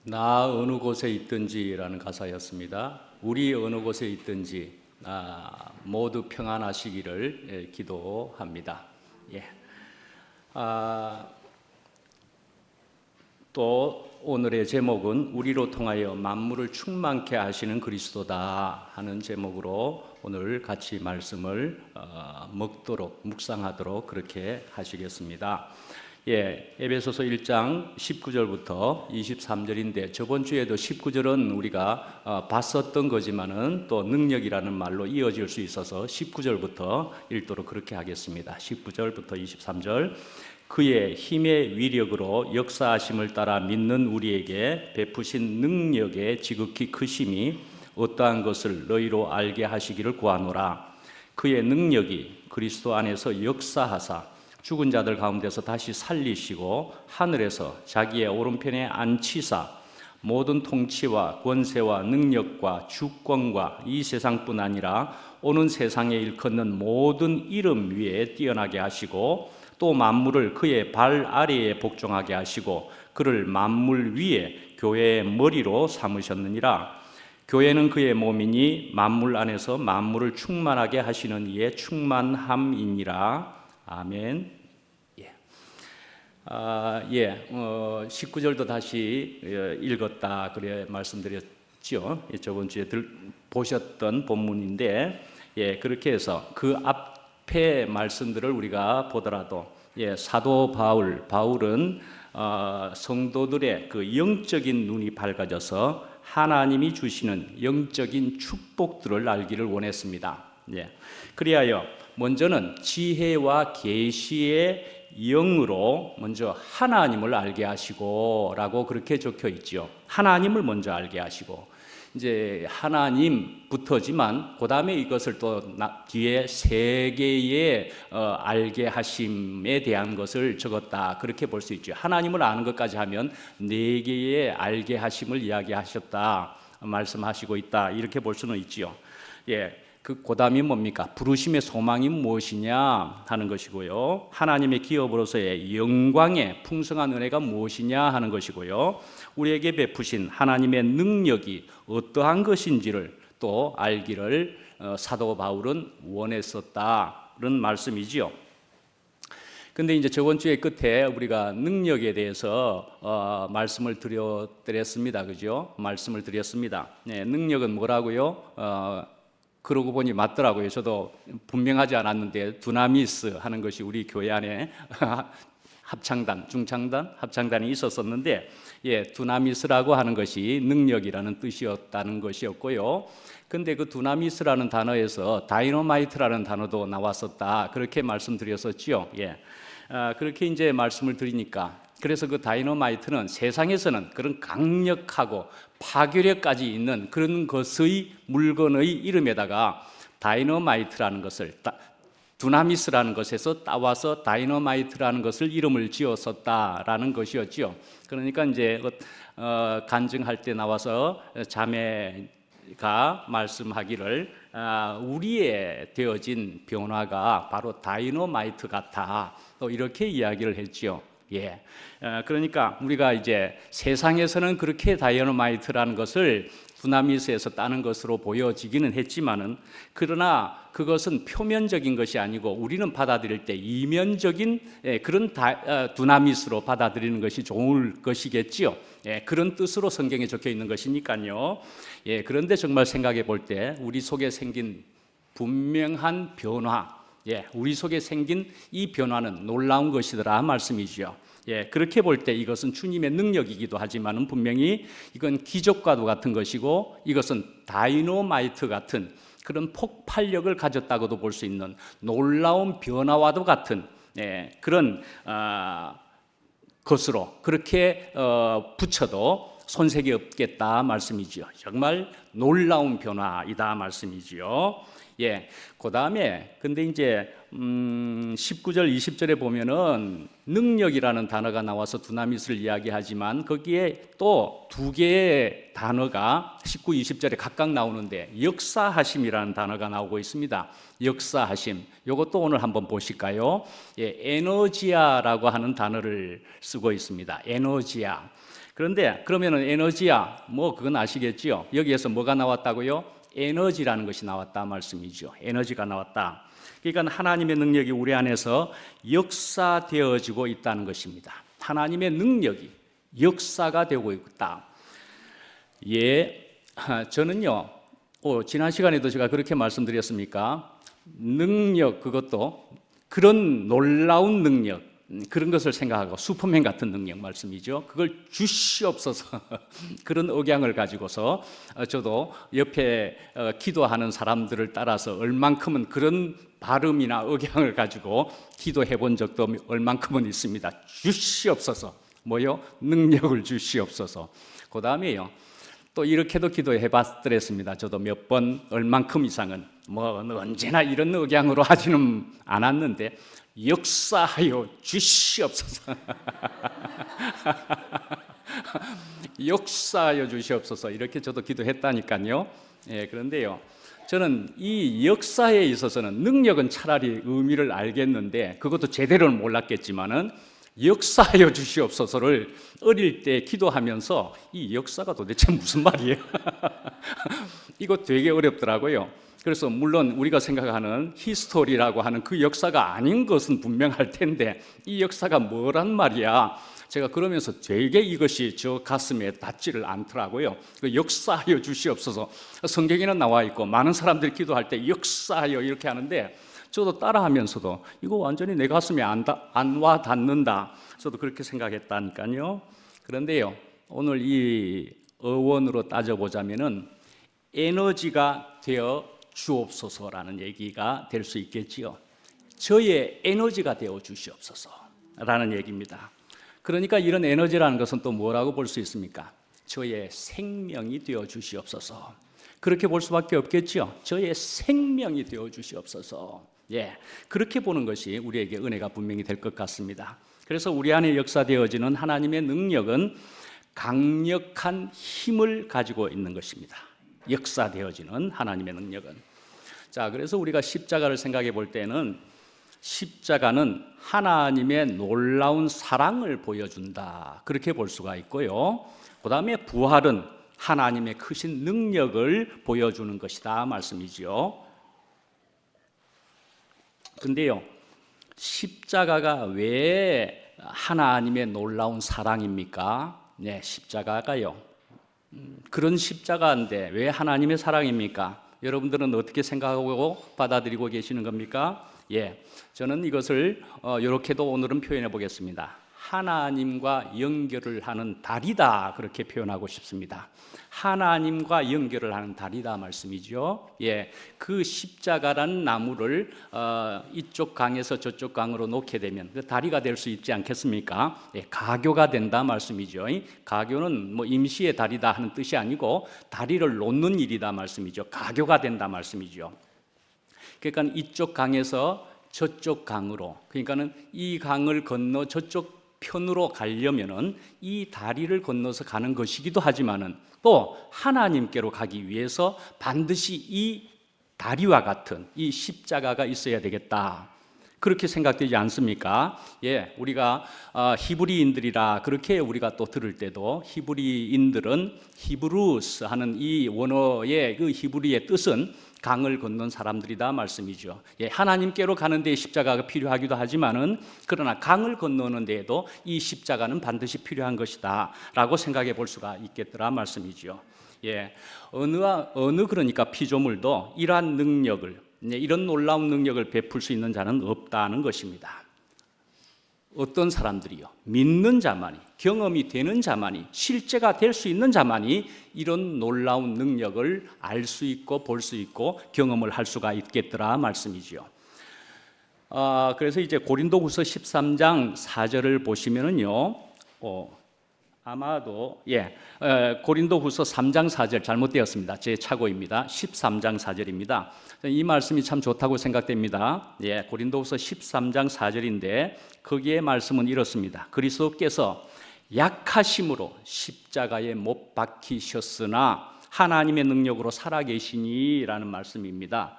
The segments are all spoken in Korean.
나 어느 곳에 있든지라는 가사였습니다. 우리 어느 곳에 있든지 모두 평안하시기를 기도합니다. 예. 또 오늘의 제목은 우리로 통하여 만물을 충만케 하시는 그리스도다 하는 제목으로 오늘 같이 말씀을 먹도록 묵상하도록 그렇게 하시겠습니다. 에베소서 1장 19절부터 23절인데 저번 주에도 19절은 우리가 봤었던 거지만은 또 능력이라는 말로 이어질 수 있어서 19절부터 읽도록 그렇게 하겠습니다. 19절부터 23절. 그의 힘의 위력으로 역사하심을 따라 믿는 우리에게 베푸신 능력의 지극히 크심이 어떠한 것을 너희로 알게 하시기를 구하노라. 그의 능력이 그리스도 안에서 역사하사 죽은 자들 가운데서 다시 살리시고 하늘에서 자기의 오른편에 앉히사 모든 통치와 권세와 능력과 주권과 이 세상뿐 아니라 오는 세상에 일컫는 모든 이름 위에 뛰어나게 하시고 또 만물을 그의 발 아래에 복종하게 하시고 그를 만물 위에 교회의 머리로 삼으셨느니라. 교회는 그의 몸이니 만물 안에서 만물을 충만하게 하시는 이의 충만함이니라. 아멘. 19절도 다시 읽었다 그래 말씀드렸죠. 저번 주에 보셨던 본문인데 그렇게 해서 그 앞에 말씀들을 우리가 보더라도 사도 바울은 성도들의 그 영적인 눈이 밝아져서 하나님이 주시는 영적인 축복들을 알기를 원했습니다. 그리하여 먼저는 지혜와 계시의 영으로 먼저 하나님을 알게 하시고 라고 그렇게 적혀 있죠. 하나님을 먼저 알게 하시고 이제 하나님부터지만 그 다음에 이것을 또 뒤에 세 개의 알게 하심에 대한 것을 적었다 그렇게 볼 수 있죠. 하나님을 아는 것까지 하면 네 개의 알게 하심을 이야기하셨다 말씀하시고 있다 이렇게 볼 수는 있지요. 그 고담이 뭡니까? 부르심의 소망이 무엇이냐 하는 것이고요. 하나님의 기업으로서의 영광의 풍성한 은혜가 무엇이냐 하는 것이고요. 우리에게 베푸신 하나님의 능력이 어떠한 것인지를 또 알기를 사도 바울은 원했었다는 말씀이지요. 근데 이제 저번 주에 끝에 우리가 능력에 대해서 말씀을 드렸습니다. 그죠? 말씀을 드렸습니다. 능력은 뭐라고요? 그러고 보니 맞더라고요. 저도 분명하지 않았는데 두나미스 하는 것이 우리 교회 안에 합창단, 중창단, 합창단이 있었었는데 두나미스라고 하는 것이 능력이라는 뜻이었다는 것이었고요. 근데 그 두나미스라는 단어에서 다이너마이트라는 단어도 나왔었다. 그렇게 말씀드렸었지요. 그렇게 이제 말씀을 드리니까 그래서 그 다이너마이트는 세상에서는 그런 강력하고 파괴력까지 있는 그런 것의 물건의 이름에다가 다이너마이트라는 것을 두나미스라는 것에서 따와서 다이너마이트라는 것을 이름을 지었었다라는 것이었지요. 그러니까 이제 간증할 때 나와서 자매가 말씀하기를 우리의 되어진 변화가 바로 다이너마이트 같아 또 이렇게 이야기를 했지요. 그러니까 우리가 이제 세상에서는 그렇게 다이너마이트라는 것을 두나미스에서 따는 것으로 보여지기는 했지만은 그러나 그것은 표면적인 것이 아니고 우리는 받아들일 때 이면적인 그런 두나미스로 받아들이는 것이 좋을 것이겠지요. 그런 뜻으로 성경에 적혀 있는 것이니까요. 그런데 정말 생각해 볼 때 우리 속에 생긴 분명한 변화, 우리 속에 생긴 이 변화는 놀라운 것이더라 말씀이죠. 그렇게 볼 때 이것은 주님의 능력이기도 하지만은 분명히 이건 기적과도 같은 것이고 이것은 다이너마이트 같은 그런 폭발력을 가졌다고도 볼 수 있는 놀라운 변화와도 같은 그런 것으로 그렇게 붙여도 손색이 없겠다 말씀이지요. 정말 놀라운 변화이다 말씀이지요. 예, 그 다음에 근데 이제 19절, 20절에 보면은 능력이라는 단어가 나와서 두나미스를 이야기하지만 거기에 또 두 개의 단어가 19, 20절에 각각 나오는데 역사하심이라는 단어가 나오고 있습니다. 역사하심. 이것도 오늘 한번 보실까요? 예, 에너지아라고 하는 단어를 쓰고 있습니다. 에너지아. 그런데 그러면은 에너지아 뭐 그건 아시겠지요? 여기에서 뭐가 나왔다고요? 에너지라는 것이 나왔다 말씀이죠. 에너지가 나왔다. 그러니까 하나님의 능력이 우리 안에서 역사되어지고 있다는 것입니다. 하나님의 능력이 역사가 되고 있다. 예, 저는요, 지난 시간에도 제가 그렇게 말씀드렸습니까? 능력, 그것도 그런 놀라운 능력, 그런 것을 생각하고 슈퍼맨 같은 능력 말씀이죠. 그걸 주시옵소서. 그런 억양을 가지고서 저도 옆에 기도하는 사람들을 따라서 얼만큼은 그런 발음이나 억양을 가지고 기도해 본 적도 얼만큼은 있습니다. 주시옵소서. 뭐요? 능력을 주시옵소서. 그 다음에요, 또 이렇게도 기도해 봤더랬습니다. 저도 몇 번 얼만큼 이상은 뭐 언제나 이런 억양으로 하지는 않았는데 역사하여 주시옵소서. 역사하여 주시옵소서. 이렇게 저도 기도했다니까요. 예, 그런데요, 저는 이 역사에 있어서는 능력은 차라리 의미를 알겠는데 그것도 제대로는 몰랐겠지만은 역사하여 주시옵소서를 어릴 때 기도하면서 이 역사가 도대체 무슨 말이에요? 이거 되게 어렵더라고요. 그래서 물론 우리가 생각하는 히스토리라고 하는 그 역사가 아닌 것은 분명할 텐데 이 역사가 뭐란 말이야? 제가 그러면서 되게 이것이 저 가슴에 닿지를 않더라고요. 그 역사하여 주시옵소서. 성경에는 나와 있고 많은 사람들이 기도할 때 역사하여 이렇게 하는데 저도 따라하면서도 이거 완전히 내 가슴에 안 와 닿는다. 저도 그렇게 생각했다니까요. 그런데요, 오늘 이 어원으로 따져보자면은 에너지가 되어 주옵소서라는 얘기가 될 수 있겠지요. 저의 에너지가 되어 주시옵소서라는 얘기입니다. 그러니까 이런 에너지라는 것은 또 뭐라고 볼 수 있습니까? 저의 생명이 되어 주시옵소서. 그렇게 볼 수밖에 없겠죠. 저의 생명이 되어 주시옵소서. 예, 그렇게 보는 것이 우리에게 은혜가 분명히 될 것 같습니다. 그래서 우리 안에 역사되어지는 하나님의 능력은 강력한 힘을 가지고 있는 것입니다. 역사되어지는 하나님의 능력은. 자, 그래서 우리가 십자가를 생각해 볼 때는 십자가는 하나님의 놀라운 사랑을 보여준다. 그렇게 볼 수가 있고요. 그 다음에 부활은 하나님의 크신 능력을 보여주는 것이다 말씀이지요. 근데요, 십자가가 왜 하나님의 놀라운 사랑입니까? 네, 십자가가요. 그런 십자가인데 왜 하나님의 사랑입니까? 여러분들은 어떻게 생각하고 받아들이고 계시는 겁니까? 예, 저는 이것을 이렇게도 오늘은 표현해 보겠습니다. 하나님과 연결을 하는 다리다, 그렇게 표현하고 싶습니다. 하나님과 연결을 하는 다리다 말씀이죠. 예, 그 십자가라는 나무를 이쪽 강에서 저쪽 강으로 놓게 되면 그 다리가 될 수 있지 않겠습니까? 예, 가교가 된다 말씀이죠. 가교는 뭐 임시의 다리다 하는 뜻이 아니고 다리를 놓는 일이다 말씀이죠. 가교가 된다 말씀이죠. 그러니까 이쪽 강에서 저쪽 강으로, 그러니까는 이 강을 건너 저쪽 편으로 가려면은 이 다리를 건너서 가는 것이기도 하지만은 또 하나님께로 가기 위해서 반드시 이 다리와 같은 이 십자가가 있어야 되겠다. 그렇게 생각되지 않습니까? 예, 우리가 히브리인들이라 그렇게 우리가 또 들을 때도 히브리인들은 히브루스 하는 이 원어의 그 히브리의 뜻은 강을 건넌 사람들이다 말씀이죠. 예, 하나님께로 가는 데 십자가가 필요하기도 하지만은 그러나 강을 건너는 데에도 이 십자가는 반드시 필요한 것이다라고 생각해 볼 수가 있겠더라 말씀이죠. 예, 어느 그러니까 피조물도 이러한 능력을, 이런 놀라운 능력을 베풀 수 있는 자는 없다는 것입니다. 어떤 사람들이요, 믿는 자만이, 경험이 되는 자만이, 실제가 될 수 있는 자만이 이런 놀라운 능력을 알 수 있고 볼 수 있고 경험을 할 수가 있겠더라 말씀이죠. 그래서 이제 고린도후서 13장 4절을 보시면은요, 아마도 고린도후서 3장 4절 잘못되었습니다. 제 착오입니다. 13장 4절입니다. 이 말씀이 참 좋다고 생각됩니다. 고린도후서 13장 4절인데 거기에 말씀은 이렇습니다. 그리스도께서 약하심으로 십자가에 못 박히셨으나 하나님의 능력으로 살아계시니라는 말씀입니다.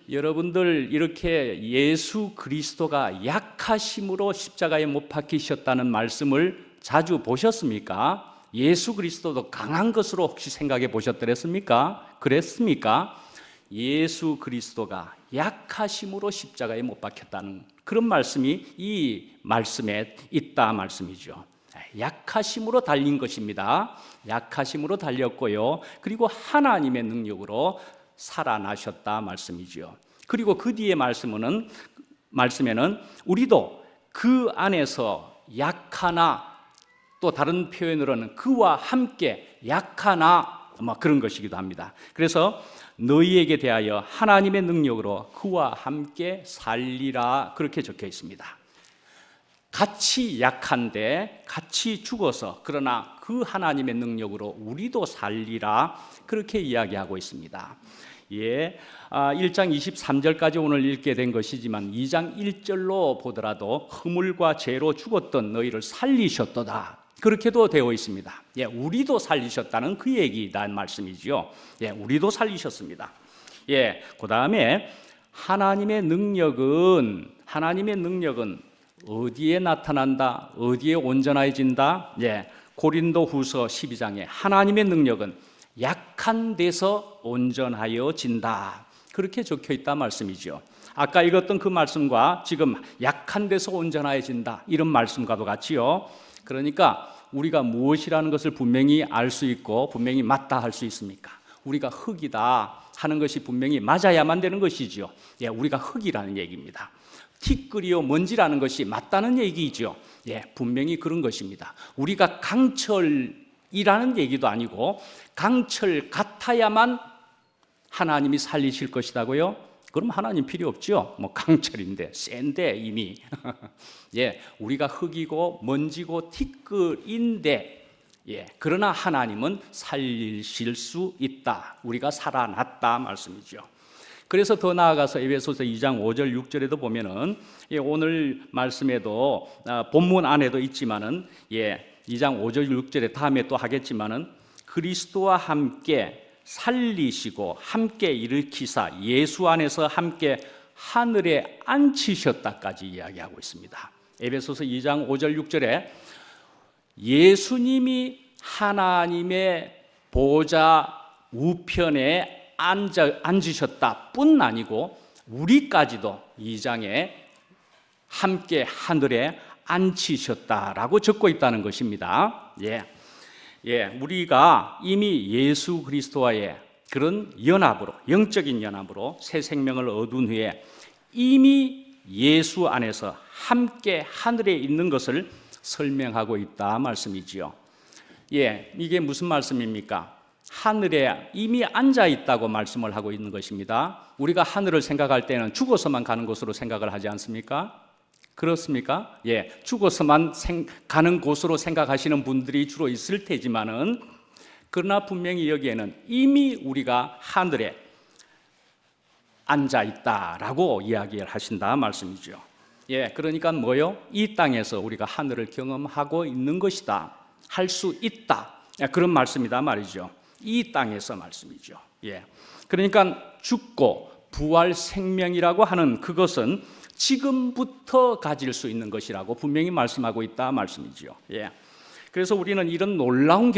여러분들 이렇게 예수 그리스도가 약하심으로 십자가에 못 박히셨다는 말씀을 자주 보셨습니까? 예수 그리스도도 강한 것으로 혹시 생각해 보셨더랬습니까? 그랬습니까? 예수 그리스도가 약하심으로 십자가에 못 박혔다는 그런 말씀이 이 말씀에 있다 말씀이죠. 약하심으로 달린 것입니다. 약하심으로 달렸고요. 그리고 하나님의 능력으로 살아나셨다 말씀이죠. 그리고 그 뒤에 말씀에는 우리도 그 안에서 약하나, 또 다른 표현으로는 그와 함께 약하나 그런 것이기도 합니다. 그래서 너희에게 대하여 하나님의 능력으로 그와 함께 살리라 그렇게 적혀 있습니다. 같이 약한데 같이 죽어서 그러나 그 하나님의 능력으로 우리도 살리라 그렇게 이야기하고 있습니다. 1장 23절까지 오늘 읽게 된 것이지만 2장 1절로 보더라도 허물과 죄로 죽었던 너희를 살리셨도다 그렇게도 되어 있습니다. 우리도 살리셨다는 그 얘기란 말씀이죠. 우리도 살리셨습니다. 그 다음에 하나님의 능력은 어디에 나타난다? 어디에 온전해진다? 고린도후서 12장에 하나님의 능력은 약한 데서 온전하여진다. 그렇게 적혀 있다 말씀이죠. 아까 읽었던 그 말씀과 지금 약한 데서 온전해진다 이런 말씀과도 같이요. 그러니까 우리가 무엇이라는 것을 분명히 알 수 있고 분명히 맞다 할 수 있습니까? 우리가 흙이다 하는 것이 분명히 맞아야만 되는 것이죠. 우리가 흙이라는 얘기입니다. 티끌이요 먼지라는 것이 맞다는 얘기죠. 분명히 그런 것입니다. 우리가 강철이라는 얘기도 아니고 강철 같아야만 하나님이 살리실 것이다고요? 그럼 하나님 필요 없죠. 강철인데 센데 이미 우리가 흙이고 먼지고 티끌인데 그러나 하나님은 살리실 수 있다. 우리가 살아났다 말씀이죠. 그래서 더 나아가서 에베소서 2장 5절 6절에도 보면은 오늘 말씀에도 본문 안에도 있지만은 2장 5절 6절에 다음에 또 하겠지만은 그리스도와 함께 살리시고 함께 일으키사 예수 안에서 함께 하늘에 앉히셨다까지 이야기하고 있습니다. 에베소서 2장 5절 6절에 예수님이 하나님의 보좌 우편에 앉으셨다 뿐 아니고 우리까지도 2장에 함께 하늘에 앉히셨다라고 적고 있다는 것입니다. 우리가 이미 예수 그리스도와의 그런 연합으로, 영적인 연합으로 새 생명을 얻은 후에 이미 예수 안에서 함께 하늘에 있는 것을 설명하고 있다 말씀이지요. 이게 무슨 말씀입니까? 하늘에 이미 앉아 있다고 말씀을 하고 있는 것입니다. 우리가 하늘을 생각할 때는 죽어서만 가는 곳으로 생각을 하지 않습니까? 그렇습니까? 죽어서만 가는 곳으로 생각하시는 분들이 주로 있을 테지만은 그러나 분명히 여기에는 이미 우리가 하늘에 앉아 있다라고 이야기를 하신다 말씀이죠. 그러니까 뭐요? 이 땅에서 우리가 하늘을 경험하고 있는 것이다. 할 수 있다. 그런 말씀이다 말이죠. 이 땅에서 말씀이죠. 그러니까 죽고 부활 생명이라고 하는 그것은 지금부터 가질 수 있는 것이라고 분명히 말씀하고 있다 말씀이죠. 그래서 우리는 이런 놀라운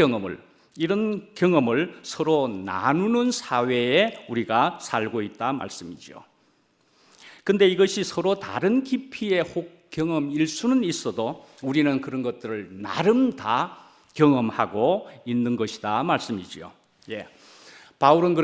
이런 경험을 서로 나누는 사회에 우리가 살고 있다 말씀이죠. 근데 이것이 서로 다른 깊이의 경험일 수는 있어도 우리는 그런 것들을 나름 다 경험하고 있는 것이다 말씀이죠. 바울은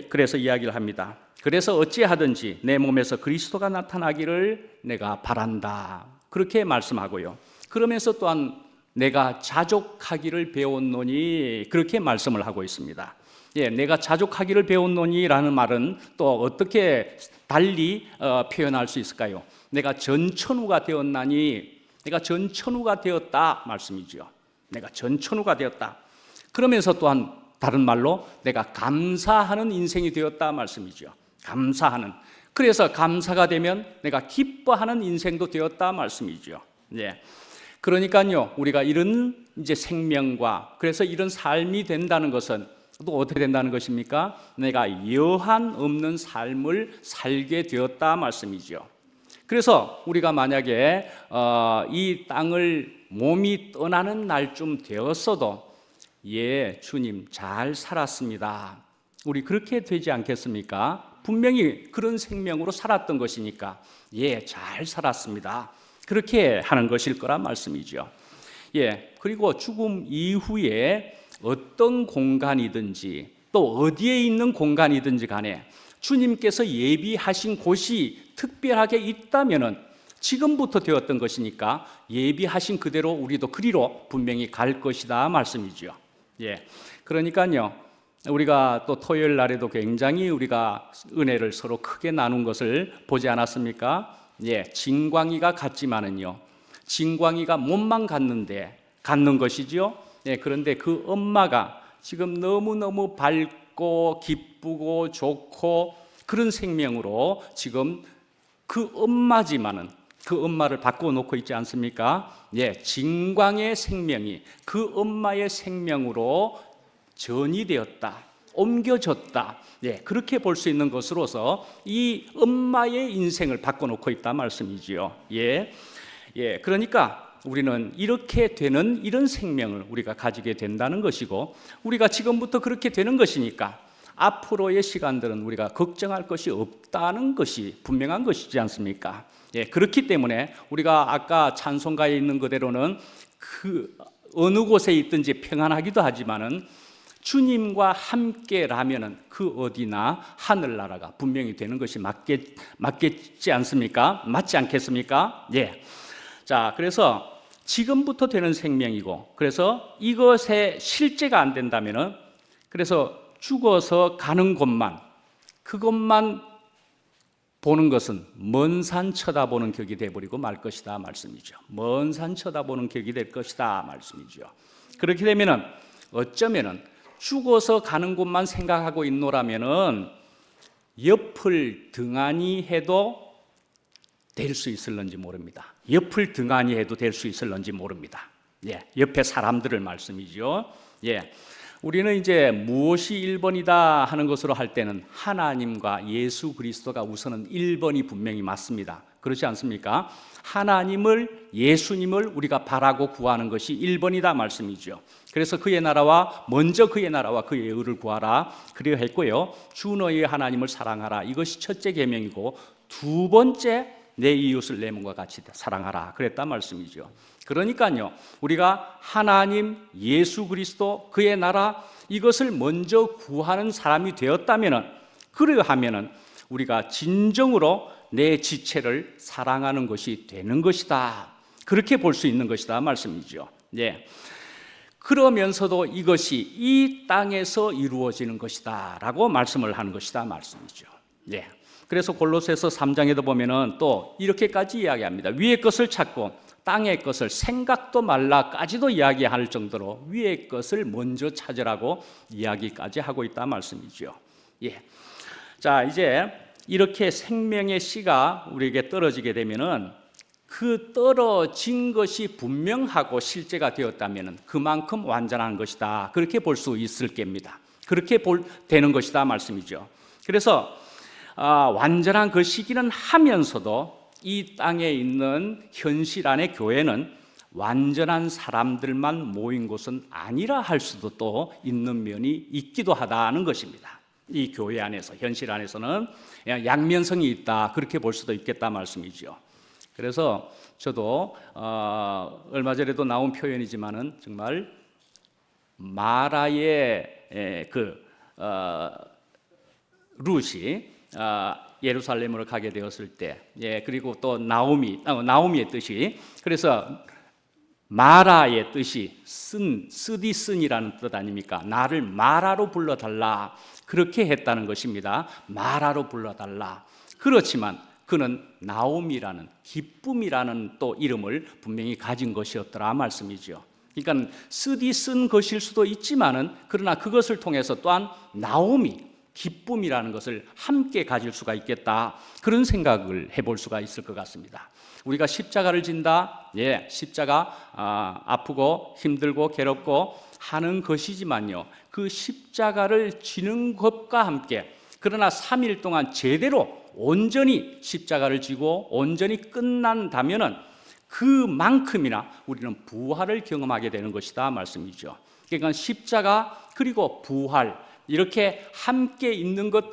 그래서 이야기를 합니다. 그래서 어찌하든지 내 몸에서 그리스도가 나타나기를 내가 바란다. 그렇게 말씀하고요. 그러면서 또한 내가 자족하기를 배웠노니 그렇게 말씀을 하고 있습니다. 내가 자족하기를 배웠노니라는 말은 또 어떻게 달리 표현할 수 있을까요? 내가 전천후가 되었나니 내가 전천후가 되었다 말씀이죠. 내가 전천후가 되었다. 그러면서 또한 다른 말로 내가 감사하는 인생이 되었다 말씀이죠. 감사하는. 그래서 감사가 되면 내가 기뻐하는 인생도 되었다 말씀이죠. 예. 그러니까요, 우리가 이런 이제 생명과 그래서 이런 삶이 된다는 것은 또 어떻게 된다는 것입니까? 내가 여한 없는 삶을 살게 되었다 말씀이죠. 그래서 우리가 만약에 이 땅을 몸이 떠나는 날쯤 되었어도 예, 주님 잘 살았습니다. 우리 그렇게 되지 않겠습니까? 분명히 그런 생명으로 살았던 것이니까 예, 잘 살았습니다. 그렇게 하는 것일 거란 말씀이죠. 예, 그리고 죽음 이후에 어떤 공간이든지 또 어디에 있는 공간이든지 간에 주님께서 예비하신 곳이 특별하게 있다면은 지금부터 되었던 것이니까 예비하신 그대로 우리도 그리로 분명히 갈 것이다 말씀이죠. 예, 그러니까요, 우리가 또 토요일 날에도 굉장히 우리가 은혜를 서로 크게 나눈 것을 보지 않았습니까? 예, 진광이가 같지만은요, 진광이가 몸만 갖는 것이죠. 예, 그런데 그 엄마가 지금 너무너무 밝고 기쁘고 좋고 그런 생명으로 지금 그 엄마지만은 그 엄마를 바꿔놓고 있지 않습니까? 예, 진광의 생명이 그 엄마의 생명으로 전이되었다, 옮겨졌다. 예, 그렇게 볼 수 있는 것으로서 이 엄마의 인생을 바꿔놓고 있다 말씀이지요. 예, 예, 그러니까 우리는 이렇게 되는 이런 생명을 우리가 가지게 된다는 것이고 우리가 지금부터 그렇게 되는 것이니까 앞으로의 시간들은 우리가 걱정할 것이 없다는 것이 분명한 것이지 않습니까? 예, 그렇기 때문에 우리가 아까 찬송가에 있는 그대로는 그 어느 곳에 있든지 평안하기도 하지만은 주님과 함께라면은 그 어디나 하늘나라가 분명히 되는 것이 맞겠지 않습니까? 맞지 않겠습니까? 예. 자, 그래서 지금부터 되는 생명이고, 그래서 이것에 실제가 안 된다면은, 그래서 죽어서 가는 그것만 보는 것은 먼 산 쳐다보는 격이 되어버리고 말 것이다 말씀이죠. 먼 산 쳐다보는 격이 될 것이다 말씀이죠. 그렇게 되면은 어쩌면은 죽어서 가는 곳만 생각하고 있노라면은 옆을 등한히 해도 될 수 있을런지 모릅니다. 옆을 등한히 해도 될 수 있을런지 모릅니다. 예, 옆에 사람들을 말씀이죠. 예, 우리는 이제 무엇이 1번이다 하는 것으로 할 때는 하나님과 예수 그리스도가 우선은 1번이 분명히 맞습니다. 그렇지 않습니까? 하나님을, 예수님을 우리가 바라고 구하는 것이 1번이다 말씀이죠. 그래서 먼저 그의 나라와 그의 의를 구하라 그리어 했고요. 주 너희의 하나님을 사랑하라, 이것이 첫째 계명이고 두 번째 내 이웃을 내 몸과 같이 사랑하라 그랬단 말씀이죠. 그러니까요, 우리가 하나님, 예수 그리스도, 그의 나라 이것을 먼저 구하는 사람이 되었다면은, 그러하면은 우리가 진정으로 내 지체를 사랑하는 것이 되는 것이다. 그렇게 볼 수 있는 것이다 말씀이죠. 예. 그러면서도 이것이 이 땅에서 이루어지는 것이다라고 말씀을 하는 것이다 말씀이죠. 예. 그래서 골로새서 3장에도 보면은 또 이렇게까지 이야기합니다. 위의 것을 찾고 땅의 것을 생각도 말라까지도 이야기할 정도로 위의 것을 먼저 찾으라고 이야기까지 하고 있다 말씀이죠. 예. 자, 이제 이렇게 생명의 씨가 우리에게 떨어지게 되면은 그 떨어진 것이 분명하고 실제가 되었다면은 그만큼 완전한 것이다. 그렇게 볼 수 있을 겁니다. 그렇게 되는 것이다 말씀이죠. 그래서 완전한 그 시기는 하면서도 이 땅에 있는 현실 안의 교회는 완전한 사람들만 모인 곳은 아니라 할 수도 또 있는 면이 있기도 하다는 것입니다. 이 교회 안에서, 현실 안에서는 양면성이 있다 그렇게 볼 수도 있겠다 말씀이죠. 그래서 저도 얼마 전에도 나온 표현이지만은 정말 마라의 룻이 예루살렘으로 가게 되었을 때, 예, 그리고 또 나오미의 뜻이, 그래서 마라의 뜻이 쓰디슨이라는 뜻 아닙니까? 나를 마라로 불러달라 그렇게 했다는 것입니다. 마라로 불러달라. 그렇지만 그는 나오미라는 기쁨이라는 또 이름을 분명히 가진 것이었더라 말씀이죠. 그러니까 쓰디 쓴 것일 수도 있지만은 그러나 그것을 통해서 또한 나옴이 기쁨이라는 것을 함께 가질 수가 있겠다. 그런 생각을 해볼 수가 있을 것 같습니다. 우리가 십자가를 진다. 예, 십자가 아프고 힘들고 괴롭고 하는 것이지만요. 그 십자가를 지는 것과 함께 그러나 3일 동안 제대로 온전히 십자가를 지고 온전히 끝난다면은 그만큼이나 우리는 부활을 경험하게 되는 것이다 말씀이죠. 그러니까 십자가 그리고 부활 이렇게 함께 있는 것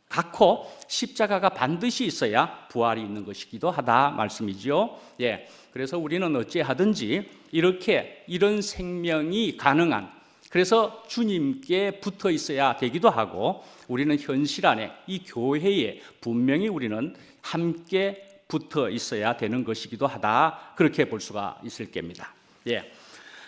같고 십자가가 반드시 있어야 부활이 있는 것이기도 하다 말씀이죠. 예, 그래서 우리는 어찌하든지 이런 생명이 가능한 그래서 주님께 붙어 있어야 되기도 하고 우리는 현실 안에 이 교회에 분명히 우리는 함께 붙어 있어야 되는 것이기도 하다 그렇게 볼 수가 있을 겁니다. 예.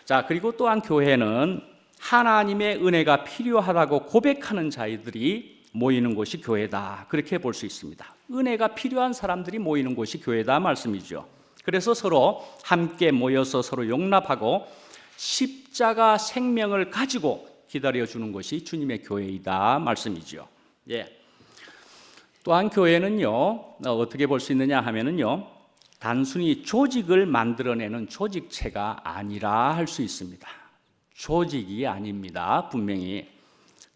자, 그리고 또한 교회는 하나님의 은혜가 필요하다고 고백하는 자들이 모이는 곳이 교회다 그렇게 볼 수 있습니다. 은혜가 필요한 사람들이 모이는 곳이 교회다 말씀이죠. 그래서 서로 함께 모여서 서로 용납하고 십자가 생명을 가지고 기다려주는 것이 주님의 교회이다 말씀이죠. 예. 또한 교회는요 어떻게 볼 수 있느냐 하면은요 단순히 조직을 만들어내는 조직체가 아니라 할 수 있습니다. 조직이 아닙니다. 분명히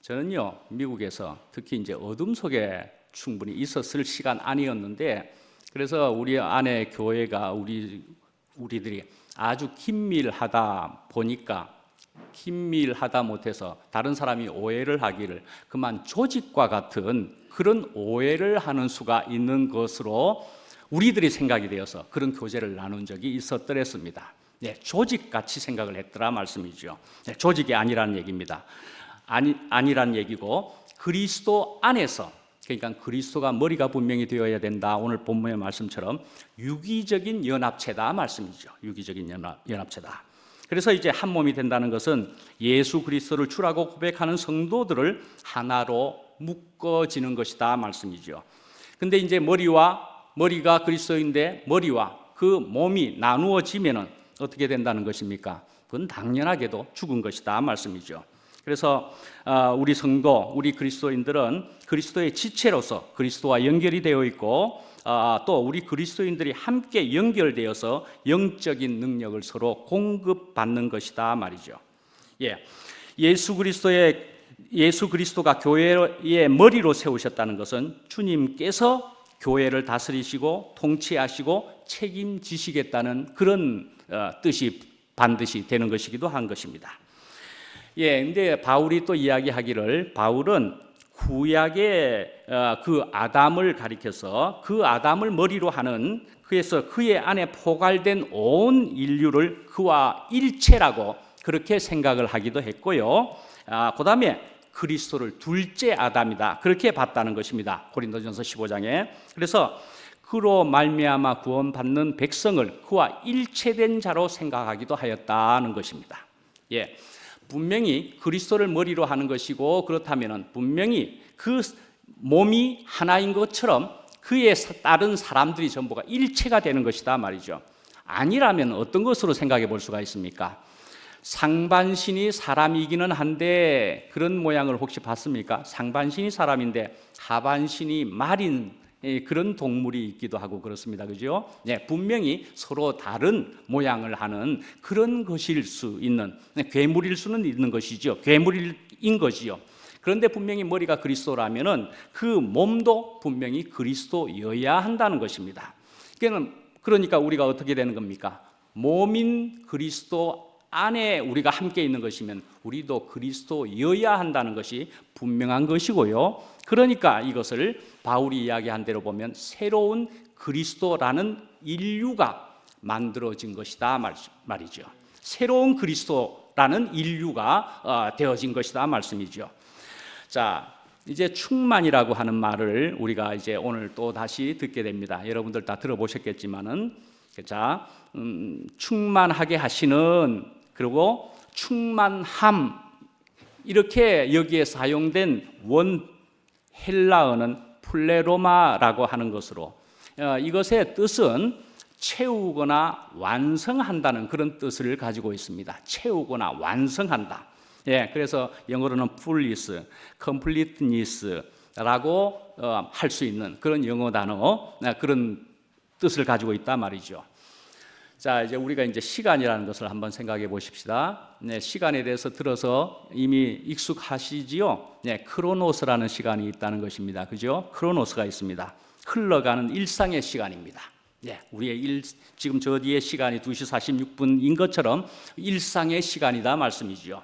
저는요 미국에서 특히 이제 어둠 속에 충분히 있었을 시간 아니었는데 그래서 우리 안에 교회가 우리들이 아주 긴밀하다 보니까 긴밀하다 못해서 다른 사람이 오해를 하기를 그만 조직과 같은 그런 오해를 하는 수가 있는 것으로 우리들이 생각이 되어서 그런 교제를 나눈 적이 있었더랬습니다. 네, 조직같이 생각을 했더라 말씀이죠. 네, 조직이 아니라는 얘기입니다. 아니란 얘기고 그리스도 안에서 그러니까 그리스도가 머리가 분명히 되어야 된다. 오늘 본문의 말씀처럼 유기적인 연합체다 말씀이죠. 유기적인 연합체다. 그래서 이제 한 몸이 된다는 것은 예수 그리스도를 주라고 고백하는 성도들을 하나로 묶어지는 것이다 말씀이죠. 근데 이제 머리가 그리스도인데 머리와 그 몸이 나누어지면은 어떻게 된다는 것입니까? 그건 당연하게도 죽은 것이다 말씀이죠. 그래서 우리 성도, 우리 그리스도인들은 그리스도의 지체로서 그리스도와 연결이 되어 있고 또 우리 그리스도인들이 함께 연결되어서 영적인 능력을 서로 공급받는 것이다 말이죠. 예, 예수 그리스도가 교회의 머리로 세우셨다는 것은 주님께서 교회를 다스리시고 통치하시고 책임지시겠다는 그런 뜻이 반드시 되는 것이기도 한 것입니다. 예, 근데 바울이 또 이야기하기를 바울은 구약의 그 아담을 가리켜서 그 아담을 머리로 하는 그래서 그의 안에 포괄된 온 인류를 그와 일체라고 그렇게 생각을 하기도 했고요. 그 다음에 그리스도를 둘째 아담이다 그렇게 봤다는 것입니다. 고린도전서 15장에. 그래서 그로 말미암아 구원받는 백성을 그와 일체된 자로 생각하기도 하였다는 것입니다. 예, 분명히 그리스도를 머리로 하는 것이고 그렇다면 분명히 그 몸이 하나인 것처럼 그에 따른 사람들이 전부가 일체가 되는 것이다 말이죠. 아니라면 어떤 것으로 생각해 볼 수가 있습니까? 상반신이 사람이기는 한데 그런 모양을 혹시 봤습니까? 상반신이 사람인데 하반신이 말인 그런 동물이 있기도 하고 그렇습니다. 그죠? 네, 분명히 서로 다른 모양을 하는 그런 것일 수 있는 괴물일 수는 있는 것이죠. 괴물인 것이요. 그런데 분명히 머리가 그리스도라면은 그 몸도 분명히 그리스도여야 한다는 것입니다. 그러니까 우리가 어떻게 되는 겁니까? 몸인 그리스도 안에 우리가 함께 있는 것이면 우리도 그리스도여야 한다는 것이 분명한 것이고요. 그러니까 이것을 바울이 이야기한 대로 보면 새로운 그리스도라는 인류가 만들어진 것이다 말이죠. 새로운 그리스도라는 인류가 되어진 것이다 말씀이죠. 자, 이제 충만이라고 하는 말을 우리가 이제 오늘 또 다시 듣게 됩니다. 여러분들 다 들어보셨겠지만은 자, 충만하게 하시는 그리고 충만함 이렇게 여기에 사용된 원 헬라어는 플레로마라고 하는 것으로 이것의 뜻은 채우거나 완성한다는 그런 뜻을 가지고 있습니다. 채우거나 완성한다. 예, 그래서 영어로는 fullness, completeness라고 할 수 있는 그런 영어 단어, 그런 뜻을 가지고 있단 말이죠. 자, 이제 우리가 이제 시간이라는 것을 한번 생각해 보십시다. 네, 시간에 대해서 들어서 이미 익숙하시지요? 네, 크로노스라는 시간이 있다는 것입니다. 그죠? 크로노스가 있습니다. 흘러가는 일상의 시간입니다. 네, 우리의 지금 저 뒤에 시간이 2시 46분인 것처럼 일상의 시간이다 말씀이죠.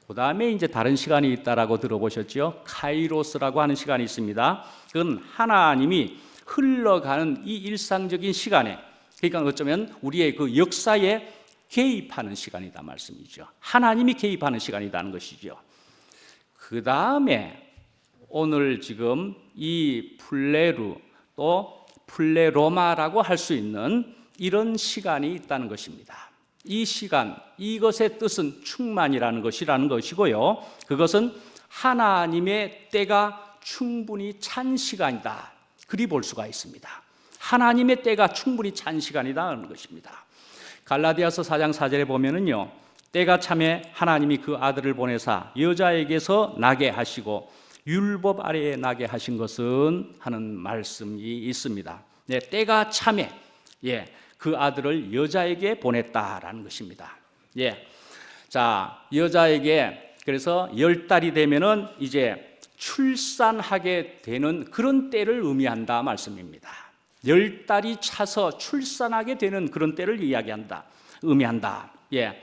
그 다음에 이제 다른 시간이 있다라고 들어보셨죠? 카이로스라고 하는 시간이 있습니다. 그건 하나님이 흘러가는 이 일상적인 시간에, 그러니까 어쩌면 우리의 그 역사에 개입하는 시간이다 말씀이죠. 하나님이 개입하는 시간이라는 것이죠. 그 다음에 오늘 지금 이 플레루 또 플레로마라고 할 수 있는 이런 시간이 있다는 것입니다. 이 시간, 이것의 뜻은 충만이라는 것이고요. 그것은 하나님의 때가 충분히 찬 시간이다. 그리 볼 수가 있습니다. 하나님의 때가 충분히 찬 시간이다 하는 것입니다. 갈라디아서 4장 4절에 보면은요, 때가 참에 하나님이 그 아들을 보내사 여자에게서 나게 하시고 율법 아래에 나게 하신 것은 하는 말씀이 있습니다. 네, 때가 참에 그 아들을 여자에게 보냈다라는 것입니다. 예, 자, 여자에게 그래서 10달이 되면은 이제 출산하게 되는 그런 때를 의미한다 말씀입니다. 10달이 차서 출산하게 되는 그런 때를 의미한다. 예,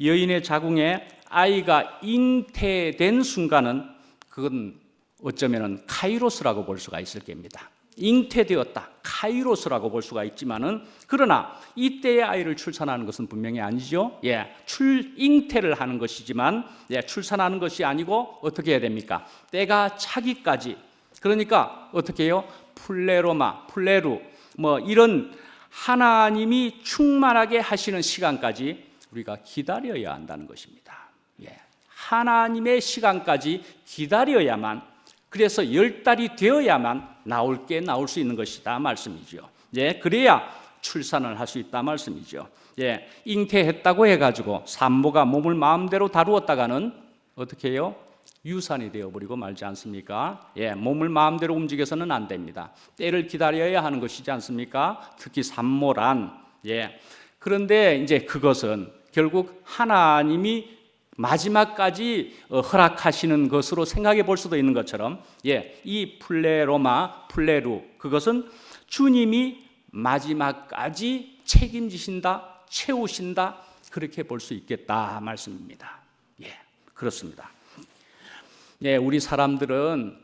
여인의 자궁에 아이가 잉태된 순간은 그건 어쩌면은 카이로스라고 볼 수가 있을 겁니다. 잉태되었다, 카이로스라고 볼 수가 있지만은 그러나 이때의 아이를 출산하는 것은 분명히 아니죠. 예, 잉태를 하는 것이지만 출산하는 것이 아니고 어떻게 해야 됩니까? 때가 차기까지. 그러니까 어떻게 해요? 플레로마, 플레루 뭐 이런 하나님이 충만하게 하시는 시간까지 우리가 기다려야 한다는 것입니다. 예, 하나님의 시간까지 기다려야만, 그래서 10달이 되어야만 나올 수 있는 것이다 말씀이죠. 예, 그래야 출산을 할 수 있다 말씀이죠. 예, 잉태했다고 해가지고 산모가 몸을 마음대로 다루었다가는 어떻게 해요? 유산이 되어버리고 말지 않습니까? 예, 몸을 마음대로 움직여서는 안 됩니다. 때를 기다려야 하는 것이지 않습니까? 특히 산모란. 예, 그런데 이제 그것은 결국 하나님이 마지막까지 허락하시는 것으로 생각해 볼 수도 있는 것처럼, 예, 이 플레로마, 플레루, 그것은 주님이 마지막까지 책임지신다, 채우신다, 그렇게 볼 수 있겠다 말씀입니다. 예, 그렇습니다. 예, 우리 사람들은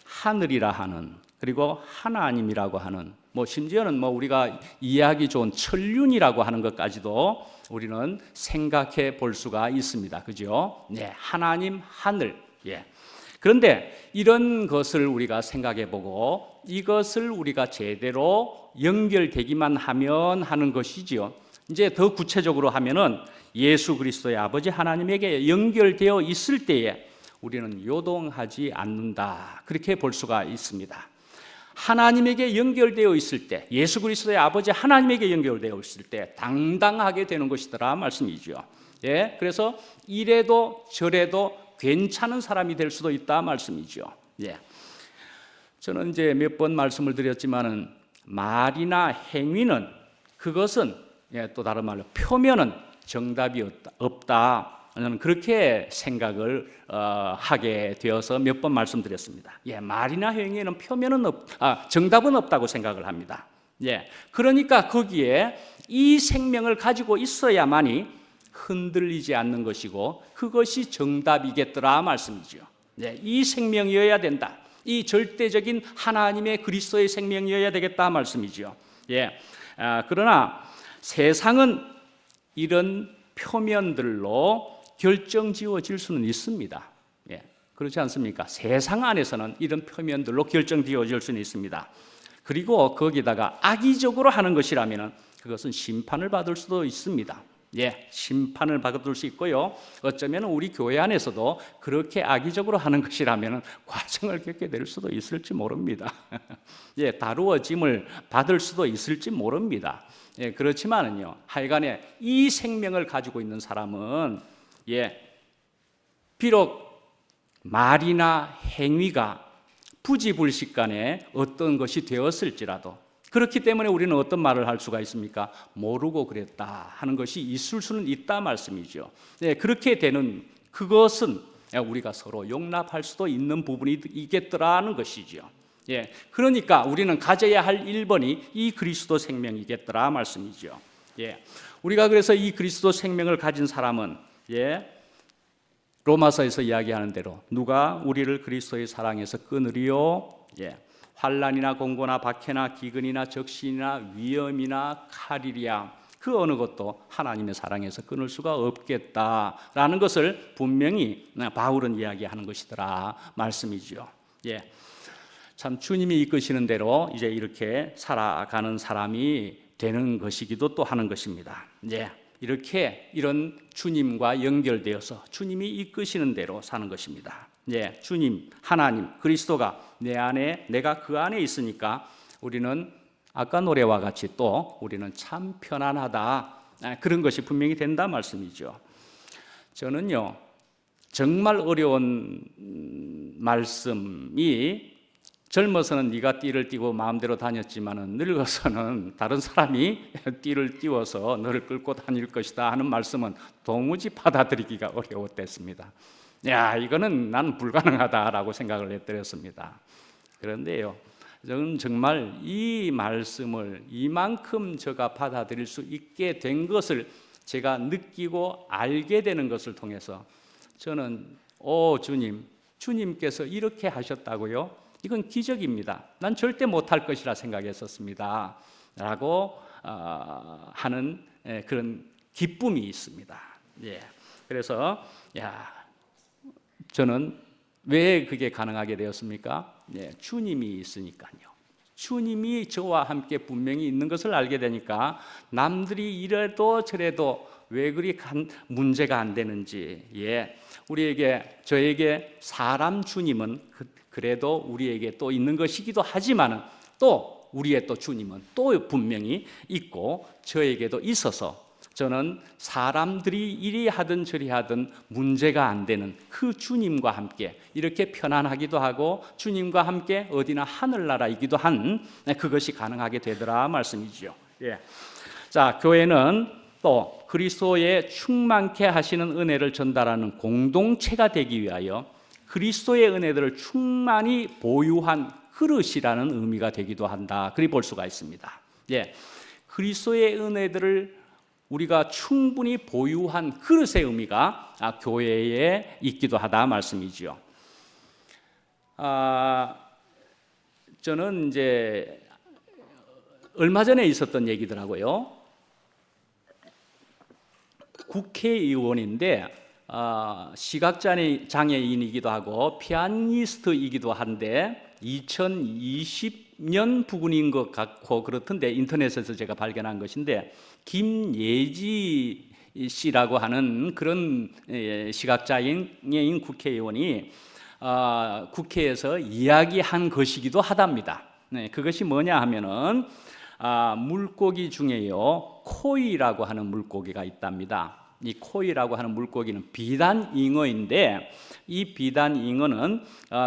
하늘이라 하는, 그리고 하나님이라고 하는, 뭐 심지어는 뭐 우리가 이해하기 좋은 천륜이라고 하는 것까지도 우리는 생각해 볼 수가 있습니다. 그죠? 네, 하나님, 하늘. 예. 그런데 이런 것을 우리가 생각해 보고 이것을 우리가 제대로 연결되기만 하면 하는 것이지요. 이제 더 구체적으로 하면은 예수 그리스도의 아버지 하나님에게 연결되어 있을 때에 우리는 요동하지 않는다. 그렇게 볼 수가 있습니다. 하나님에게 연결되어 있을 때, 예수 그리스도의 아버지 하나님에게 연결되어 있을 때 당당하게 되는 것이더라 말씀이죠. 예, 그래서 이래도 저래도 괜찮은 사람이 될 수도 있다 말씀이죠. 예, 저는 이제 몇 번 말씀을 드렸지만은 말이나 행위는 그것은 또 다른 말로 표면은 정답이 없다. 저는 그렇게 생각을 하게 되어서 몇 번 말씀드렸습니다. 예, 말이나 행위에는 표면은 정답은 없다고 생각을 합니다. 예, 그러니까 거기에 이 생명을 가지고 있어야만이 흔들리지 않는 것이고 그것이 정답이겠더라 말씀이죠. 예, 이 생명이어야 된다. 이 절대적인 하나님의 그리스도의 생명이어야 되겠다 말씀이죠. 예, 그러나 세상은 이런 표면들로 결정지어질 수는 있습니다. 예, 그렇지 않습니까? 세상 안에서는 이런 표면들로 결정지어질 수는 있습니다. 그리고 거기다가 악의적으로 하는 것이라면 그것은 심판을 받을 수도 있습니다. 예, 심판을 받을 수 있고요. 어쩌면 우리 교회 안에서도 그렇게 악의적으로 하는 것이라면 과정을 겪게 될 수도 있을지 모릅니다. 예, 다루어짐을 받을 수도 있을지 모릅니다. 그렇지만은요, 하여간에 이 생명을 가지고 있는 사람은 비록 말이나 행위가 부지불식간에 어떤 것이 되었을지라도, 그렇기 때문에 우리는 어떤 말을 할 수가 있습니까? 모르고 그랬다 하는 것이 있을 수는 있다 말씀이죠. 그렇게 되는 그것은 우리가 서로 용납할 수도 있는 부분이 있겠더라는 것이죠. 그러니까 우리는 가져야 할 1번이 이 그리스도 생명이겠더라 말씀이죠. 우리가 그래서 이 그리스도 생명을 가진 사람은 로마서에서 이야기하는 대로 누가 우리를 그리스도의 사랑에서 끊으리요? 환난이나 공고나 박해나 기근이나 적신이나 위험이나 칼이랴, 그 어느 것도 하나님의 사랑에서 끊을 수가 없겠다라는 것을 분명히 바울은 이야기하는 것이더라 말씀이죠. 참 주님이 이끄시는 대로 이제 이렇게 살아가는 사람이 되는 것이기도 또 하는 것입니다. 이렇게 이런 주님과 연결되어서 주님이 이끄시는 대로 사는 것입니다. 주님, 하나님, 그리스도가 내 안에, 내가 그 안에 있으니까 우리는 아까 노래와 같이 또 우리는 참 편안하다, 그런 것이 분명히 된다 말씀이죠. 저는요, 정말 어려운 말씀이, 젊어서는 네가 띠를 띠고 마음대로 다녔지만은 늙어서는 다른 사람이 띠를 띠워서 너를 끌고 다닐 것이다 하는 말씀은 도무지 받아들이기가 어려웠댔습니다. 이거는 난 불가능하다라고 생각을 해드렸습니다. 그런데요, 저는 정말 이 말씀을 이만큼 제가 받아들일 수 있게 된 것을 제가 느끼고 알게 되는 것을 통해서 저는 주님께서 이렇게 하셨다고요? 이건 기적입니다. 난 절대 못할 것이라 생각했었습니다 라고 하는 그런 기쁨이 있습니다. 그래서 저는 왜 그게 가능하게 되었습니까? 주님이 있으니까요. 주님이 저와 함께 분명히 있는 것을 알게 되니까 남들이 이래도 저래도 왜 그리 문제가 안 되는지, 저에게 사람 주님은 그래도 우리에게 또 있는 것이기도 하지만 또 우리의 또 주님은 또 분명히 있고 저에게도 있어서 저는 사람들이 이리 하든 저리 하든 문제가 안 되는 그 주님과 함께 이렇게 편안하기도 하고 주님과 함께 어디나 하늘나라이기도 한 그것이 가능하게 되더라 말씀이죠. 자, 교회는 또 그리스도의 충만케 하시는 은혜를 전달하는 공동체가 되기 위하여 그리스도의 은혜들을 충만히 보유한 그릇이라는 의미가 되기도 한다, 그리 볼 수가 있습니다. 그리스도의 은혜들을 우리가 충분히 보유한 그릇의 의미가 교회에 있기도 하다 말씀이죠. 저는 이제 얼마 전에 있었던 얘기더라고요. 국회의원인데 시각장애인이기도 하고 피아니스트이기도 한데 2020년 부근인 것 같고 그렇던데 인터넷에서 제가 발견한 것인데 김예지 씨라고 하는 그런 시각장애인 국회의원이 국회에서 이야기한 것이기도 하답니다. 그것이 뭐냐 하면은 물고기 중에요 코이라고 하는 물고기가 있답니다. 이 코이라고 하는 물고기는 비단잉어인데 이 비단잉어는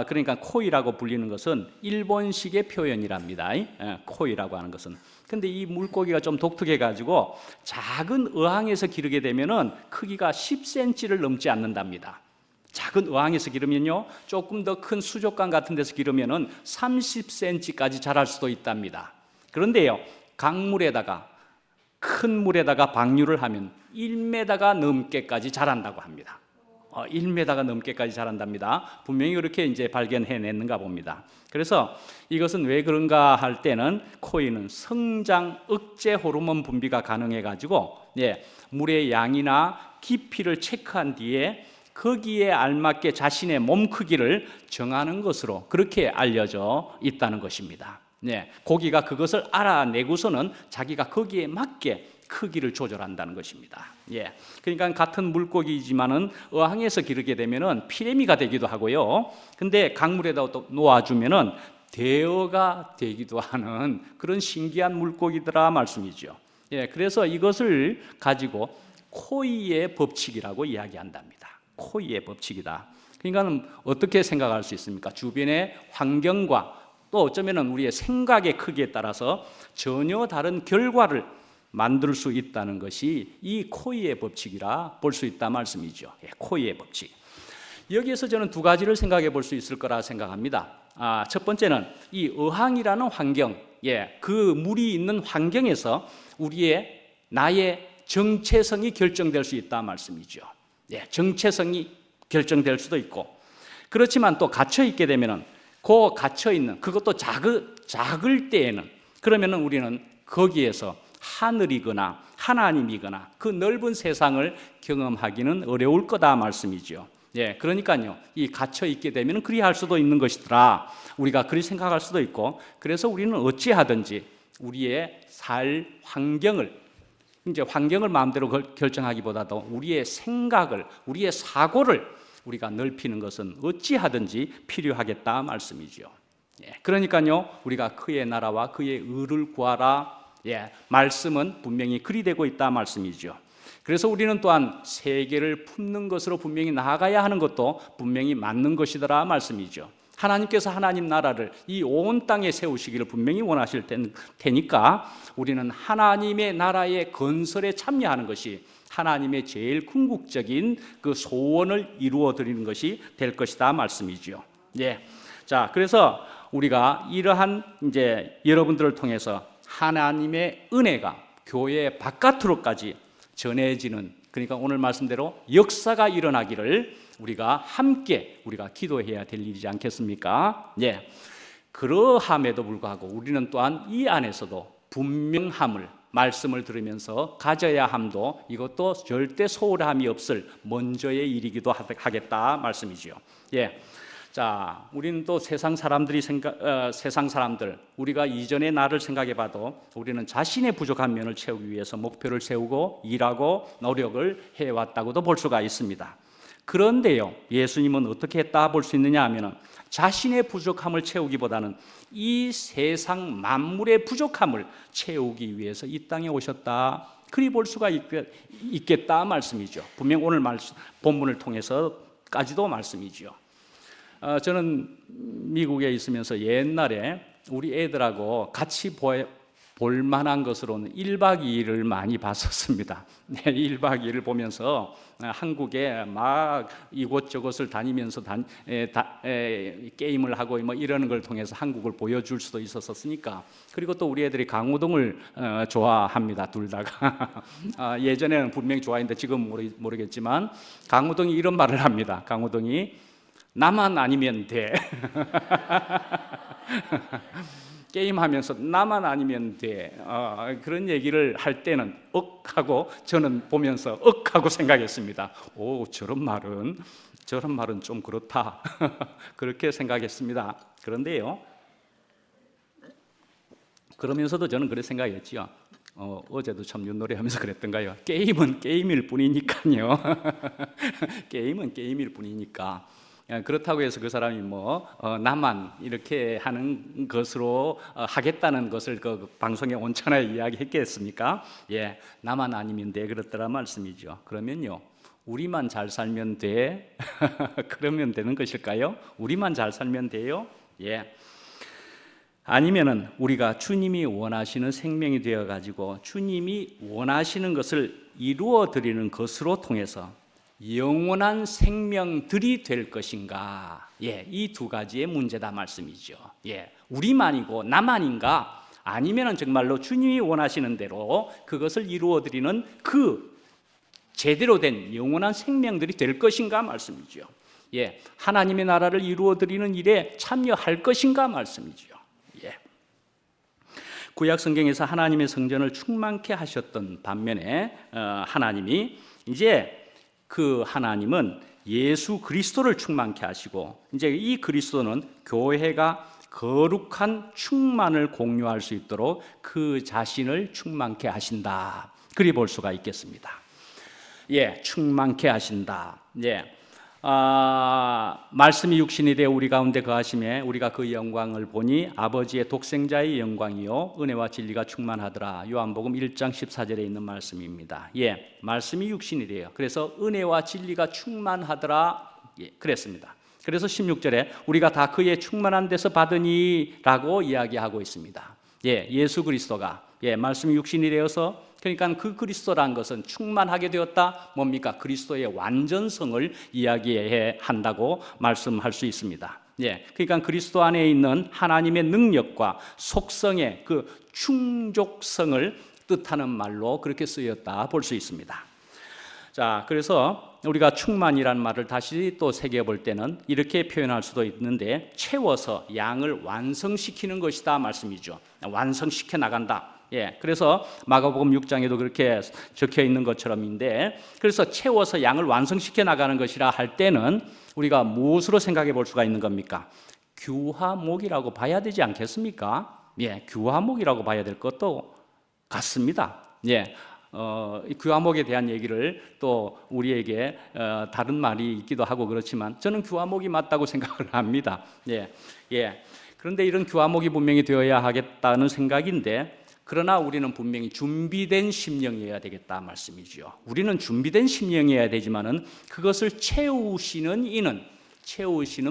그러니까 코이라고 불리는 것은 일본식의 표현이랍니다. 코이라고 하는 것은. 근데 이 물고기가 좀 독특해 가지고 작은 어항에서 기르게 되면은 크기가 10cm를 넘지 않는답니다. 작은 어항에서 기르면요 조금 더 큰 수족관 같은 데서 기르면은 30cm까지 자랄 수도 있답니다. 그런데요 강물에다가 큰 물에다가 방류를 하면 1m가 넘게까지 자란다고 합니다. 1m가 넘게까지 자란답니다. 분명히 그렇게 이제 발견해냈는가 봅니다. 그래서 이것은 왜 그런가 할 때는 코이는 성장 억제 호르몬 분비가 가능해 가지고 물의 양이나 깊이를 체크한 뒤에 거기에 알맞게 자신의 몸 크기를 정하는 것으로 그렇게 알려져 있다는 것입니다. 고기가 그것을 알아내고서는 자기가 거기에 맞게 크기를 조절한다는 것입니다. 그러니까 같은 물고기이지만은 어항에서 기르게 되면은 피레미가 되기도 하고요. 근데 강물에다 또 놓아주면은 대어가 되기도 하는 그런 신기한 물고기더라 말씀이죠. 예, 그래서 이것을 가지고 코이의 법칙이라고 이야기한답니다. 코이의 법칙이다. 그러니까 어떻게 생각할 수 있습니까? 주변의 환경과 또 어쩌면 우리의 생각의 크기에 따라서 전혀 다른 결과를 만들 수 있다는 것이 이 코이의 법칙이라 볼 수 있다 말씀이죠. 예, 코이의 법칙. 여기에서 저는 두 가지를 생각해 볼 수 있을 거라 생각합니다. 첫 번째는 이 어항이라는 환경, 그 물이 있는 환경에서 나의 정체성이 결정될 수 있다 말씀이죠. 정체성이 결정될 수도 있고, 그렇지만 또 갇혀 있게 되면은 그 갇혀 있는 그것도 작을 때에는 그러면은 우리는 거기에서 하늘이거나 하나님이거나 그 넓은 세상을 경험하기는 어려울 거다 말씀이죠. 그러니까요, 이 갇혀 있게 되면 그리할 수도 있는 것이더라. 우리가 그리 생각할 수도 있고, 그래서 우리는 어찌하든지 우리의 살 환경을 마음대로 결정하기보다도 우리의 생각을, 우리의 사고를 우리가 넓히는 것은 어찌하든지 필요하겠다 말씀이죠. 그러니까요, 우리가 그의 나라와 그의 의를 구하라. 말씀은 분명히 그리 되고 있다 말씀이죠. 그래서 우리는 또한 세계를 품는 것으로 분명히 나아가야 하는 것도 분명히 맞는 것이더라 말씀이죠. 하나님께서 하나님 나라를 이 온 땅에 세우시기를 분명히 원하실 테니까 우리는 하나님의 나라의 건설에 참여하는 것이 하나님의 제일 궁극적인 그 소원을 이루어 드리는 것이 될 것이다 말씀이죠. 자, 그래서 우리가 이러한 여러분들을 통해서 하나님의 은혜가 교회 바깥으로까지 전해지는, 그러니까 오늘 말씀대로 역사가 일어나기를 우리가 기도해야 될 일이지 않겠습니까? 그러함에도 불구하고 우리는 또한 이 안에서도 분명함을, 말씀을 들으면서 가져야 함도 이것도 절대 소홀함이 없을 먼저의 일이기도 하겠다 말씀이지요. 자, 우리는 또 세상 사람들, 우리가 이전의 나를 생각해봐도 우리는 자신의 부족한 면을 채우기 위해서 목표를 세우고 일하고 노력을 해왔다고도 볼 수가 있습니다. 그런데요, 예수님은 어떻게 했다 볼 수 있느냐 하면 자신의 부족함을 채우기보다는 이 세상 만물의 부족함을 채우기 위해서 이 땅에 오셨다, 그리 볼 수가 있겠다 말씀이죠. 분명 오늘 본문을 통해서까지도 말씀이죠. 저는 미국에 있으면서 옛날에 우리 애들하고 같이 볼 만한 것으로는 1박 2일을 많이 봤었습니다. 1박 2일을 보면서 한국에 막 이곳저곳을 다니면서 게임을 하고 뭐 이러는 걸 통해서 한국을 보여줄 수도 있었으니까. 그리고 또 우리 애들이 강호동을 좋아합니다, 둘 다가. 예전에는 분명히 좋아했는데 지금은 모르겠지만 강호동이 이런 말을 합니다. 강호동이 나만 아니면 돼. 게임하면서 나만 아니면 돼. 그런 얘기를 할 때는 하고 저는 보면서 하고 생각했습니다. 오, 저런 말은 좀 그렇다. 그렇게 생각했습니다. 그런데요, 그러면서도 저는 그렇게 생각했지요. 어제도 참 윷놀이 하면서 그랬던가요? 게임은 게임일 뿐이니까요. 게임은 게임일 뿐이니까. 그렇다고 해서 그 사람이 나만 이렇게 하는 것으로 하겠다는 것을 그 방송에 온천하에 이야기했겠습니까? 나만 아니면 돼, 그렇더라 말씀이죠. 그러면요, 우리만 잘 살면 돼? 그러면 되는 것일까요? 우리만 잘 살면 돼요? 아니면은 우리가 주님이 원하시는 생명이 되어 가지고 주님이 원하시는 것을 이루어 드리는 것으로 통해서 영원한 생명들이 될 것인가? 이 두 가지의 문제다 말씀이죠. 우리만이고 나만인가? 아니면은 정말로 주님이 원하시는 대로 그것을 이루어 드리는 그 제대로 된 영원한 생명들이 될 것인가 말씀이죠. 하나님의 나라를 이루어 드리는 일에 참여할 것인가 말씀이죠. 구약 성경에서 하나님의 성전을 충만케 하셨던 반면에 하나님이 이제 그 하나님은 예수 그리스도를 충만케 하시고 이제 이 그리스도는 교회가 거룩한 충만을 공유할 수 있도록 그 자신을 충만케 하신다. 그리 볼 수가 있겠습니다. 충만케 하신다. 말씀이 육신이 되어 우리 가운데 거하심에 우리가 그 영광을 보니 아버지의 독생자의 영광이요 은혜와 진리가 충만하더라. 요한복음 1장 14절에 있는 말씀입니다. 예, 말씀이 육신이 되어 그래서 은혜와 진리가 충만하더라. 예, 그랬습니다. 그래서 16절에 우리가 다 그의 충만한 데서 받으니라고 이야기하고 있습니다. 예, 예수 그리스도가 말씀이 육신이 되어서 그러니까 그 그리스도란 것은 충만하게 되었다. 뭡니까? 그리스도의 완전성을 이야기해야 한다고 말씀할 수 있습니다. 예, 그러니까 그리스도 안에 있는 하나님의 능력과 속성의 그 충족성을 뜻하는 말로 그렇게 쓰였다 볼 수 있습니다. 자, 그래서 우리가 충만이라는 말을 다시 또 새겨볼 때는 이렇게 표현할 수도 있는데 채워서 양을 완성시키는 것이다 말씀이죠. 완성시켜 나간다. 예, 그래서 마가복음 6장에도 그렇게 적혀 있는 것처럼인데 그래서 채워서 양을 완성시켜 나가는 것이라 할 때는 우리가 무엇으로 생각해 볼 수가 있는 겁니까? 규화목이라고 봐야 되지 않겠습니까? 예, 규화목이라고 봐야 될 것도 같습니다. 예. 규화목에 대한 얘기를 또 우리에게 다른 말이 있기도 하고 그렇지만 저는 규화목이 맞다고 생각을 합니다. 예, 예. 그런데 이런 규화목이 분명히 되어야 하겠다는 생각인데 그러나 우리는 분명히 준비된 심령이어야 되겠다 말씀이죠. 우리는 준비된 심령이어야 되지만은 그것을 채우시는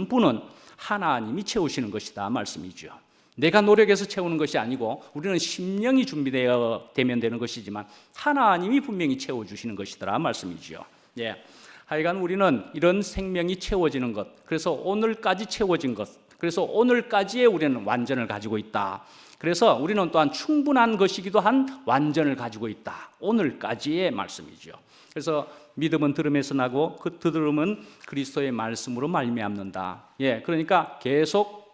분은 하나님이 채우시는 것이다 말씀이죠. 내가 노력해서 채우는 것이 아니고 우리는 심령이 준비되면 되는 것이지만 하나님이 분명히 채워주시는 것이더라 말씀이죠. 예. 하여간 우리는 이런 생명이 채워지는 것, 그래서 오늘까지 채워진 것, 그래서 오늘까지의 우리는 완전을 가지고 있다. 그래서 우리는 또한 충분한 것이기도 한 완전을 가지고 있다. 오늘까지의 말씀이죠. 그래서 믿음은 들음에서 나고 그 들음은 그리스도의 말씀으로 말미암는다. 예, 그러니까 계속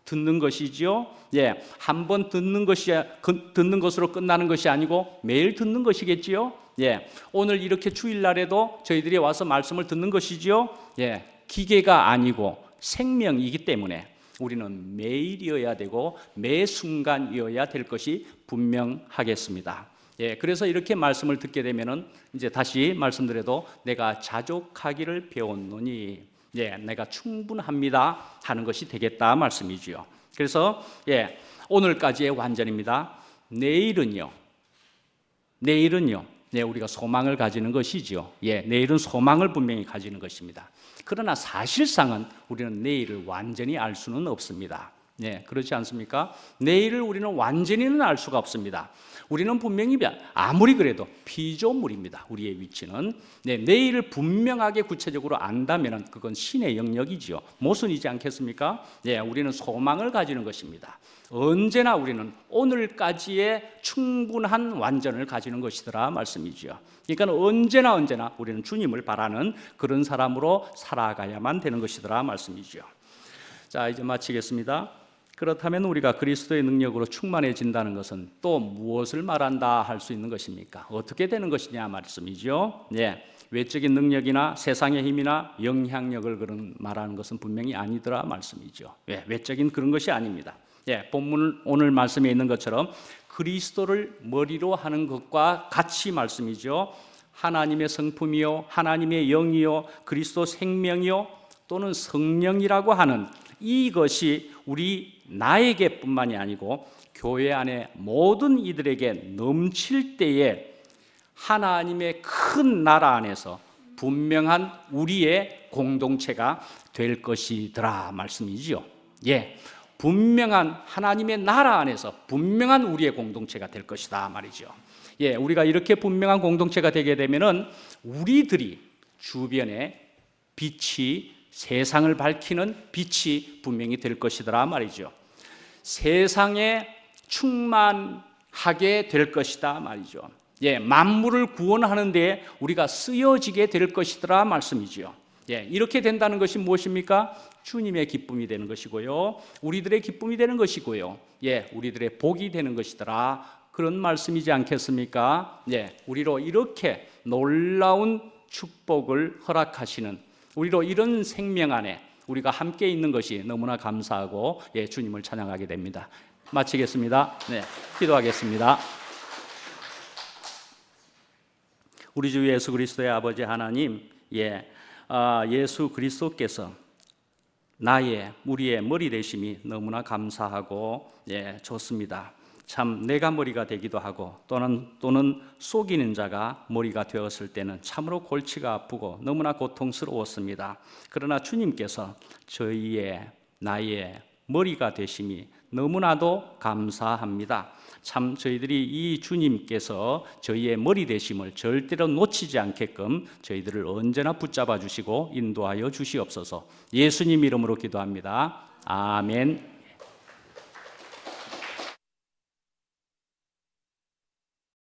듣는 것이지요. 예, 한 번 듣는 것으로 끝나는 것이 아니고 매일 듣는 것이겠지요. 예, 오늘 이렇게 주일날에도 저희들이 와서 말씀을 듣는 것이지요. 예, 기계가 아니고 생명이기 때문에 우리는 매일이어야 되고 매 순간이어야 될 것이 분명하겠습니다. 예, 그래서 이렇게 말씀을 듣게 되면은 이제 다시 말씀드려도 내가 자족하기를 배웠노니, 예, 내가 충분합니다 하는 것이 되겠다 말씀이지요. 그래서 예, 오늘까지의 완전입니다. 내일은요. 네, 우리가 소망을 가지는 것이죠. 예, 내일은 소망을 분명히 가지는 것입니다. 그러나 사실상은 우리는 내일을 완전히 알 수는 없습니다. 네, 그렇지 않습니까? 내일을 우리는 완전히는 알 수가 없습니다. 우리는 분명히 아무리 그래도 피조물입니다. 우리의 위치는. 네, 내일을 분명하게 구체적으로 안다면 그건 신의 영역이지요. 모순이지 않겠습니까? 네, 우리는 소망을 가지는 것입니다. 언제나 우리는 오늘까지의 충분한 완전을 가지는 것이더라 말씀이지요. 그러니까 언제나 우리는 주님을 바라는 그런 사람으로 살아가야만 되는 것이더라 말씀이지요. 자, 이제 마치겠습니다. 그렇다면 우리가 그리스도의 능력으로 충만해진다는 것은 또 무엇을 말한다 할 수 있는 것입니까? 어떻게 되는 것이냐 말씀이죠. 예, 외적인 능력이나 세상의 힘이나 영향력을 그런 말하는 것은 분명히 아니더라 말씀이죠. 예, 외적인 그런 것이 아닙니다. 예, 본문 오늘 말씀에 있는 것처럼 그리스도를 머리로 하는 것과 같이 말씀이죠. 하나님의 성품이요, 하나님의 영이요, 그리스도 생명이요, 또는 성령이라고 하는 이것이 우리 나에게뿐만이 아니고 교회 안에 모든 이들에게 넘칠 때에 하나님의 큰 나라 안에서 분명한 우리의 공동체가 될 것이더라 말씀이지요. 예, 분명한 하나님의 나라 안에서 분명한 우리의 공동체가 될 것이다 말이죠. 예, 우리가 이렇게 분명한 공동체가 되게 되면은 우리들이 주변에 빛이 세상을 밝히는 빛이 분명히 될 것이더라 말이죠. 세상에 충만하게 될 것이다 말이죠. 예, 만물을 구원하는 데 우리가 쓰여지게 될 것이더라 말씀이죠. 예, 이렇게 된다는 것이 무엇입니까? 주님의 기쁨이 되는 것이고요, 우리들의 기쁨이 되는 것이고요, 예, 우리들의 복이 되는 것이더라, 그런 말씀이지 않겠습니까? 예, 우리로 이렇게 놀라운 축복을 허락하시는, 우리로 이런 생명 안에 우리가 함께 있는 것이 너무나 감사하고, 예, 주님을 찬양하게 됩니다. 마치겠습니다. 네, 기도하겠습니다. 우리 주 예수 그리스도의 아버지 하나님, 예, 예수 그리스도께서 우리의 머리 되심이 너무나 감사하고 좋습니다. 참 내가 머리가 되기도 하고 또는 속이는 자가 머리가 되었을 때는 참으로 골치가 아프고 너무나 고통스러웠습니다. 그러나 주님께서 나의 머리가 되심이 너무나도 감사합니다. 참 저희들이 이 주님께서 저희의 머리 되심을 절대로 놓치지 않게끔 저희들을 언제나 붙잡아 주시고 인도하여 주시옵소서. 예수님 이름으로 기도합니다. 아멘.